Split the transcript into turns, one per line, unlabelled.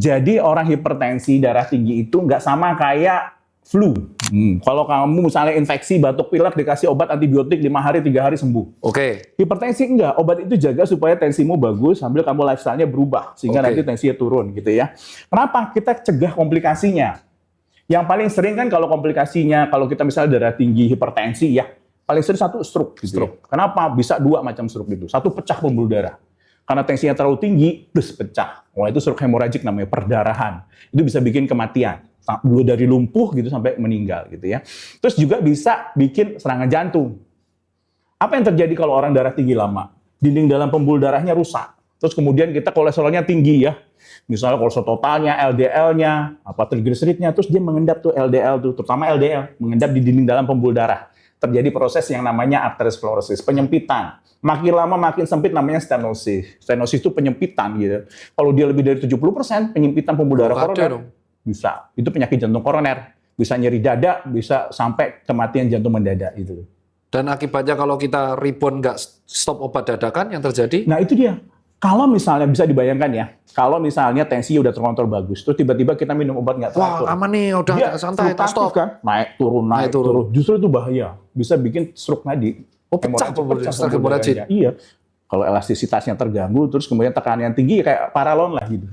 Jadi orang hipertensi darah tinggi itu nggak sama kayak flu. Kalau kamu misalnya infeksi batuk pilek dikasih obat antibiotik 5 hari 3 hari sembuh.
Oke.
Hipertensi enggak, obat itu jaga supaya tensimu bagus sambil kamu lifestyle-nya berubah sehingga nanti tensinya turun gitu ya. Kenapa? Kita cegah komplikasinya. Yang paling sering kan kalau komplikasinya kalau kita misalnya darah tinggi hipertensi ya, paling sering satu stroke gitu. Ya. Kenapa? Bisa 2 macam stroke gitu. Satu pecah pembuluh darah. Karena tensinya terlalu tinggi, terus pecah. Wah itu stroke hemoragik namanya, perdarahan. Itu bisa bikin kematian. Dulu dari lumpuh gitu sampai meninggal gitu ya. Terus juga bisa bikin serangan jantung. Apa yang terjadi kalau orang darah tinggi lama? Dinding dalam pembuluh darahnya rusak. Terus kemudian kita kolesterolnya tinggi ya. Misalnya kolesterol totalnya, LDL-nya, trigliseridnya, terus dia mengendap tuh LDL tuh, terutama LDL, mengendap di dinding dalam pembuluh darah. Terjadi proses yang namanya arteriosclerosis, penyempitan. Makin lama makin sempit namanya stenosis. Stenosis itu penyempitan gitu. Kalau dia lebih dari 70%, penyempitan pembuluh darah koroner. Bisa. Itu penyakit jantung koroner. Bisa nyeri dada, bisa sampai kematian jantung mendadak itu.
Dan akibatnya kalau kita rebound nggak stop obat dadakan yang terjadi?
Nah itu dia. Kalau misalnya bisa dibayangkan ya, kalau misalnya tensi udah terkontrol bagus, terus tiba-tiba kita minum obat nggak teratur.
Wah aman nih, udah santai, stop.
Kan? Naik turun. Justru itu bahaya. Bisa bikin stroke nadi.
Oh pecah pembuluh darah.
Iya. Kalau elastisitasnya terganggu, terus kemudian tekanan yang tinggi kayak paralon lah gitu.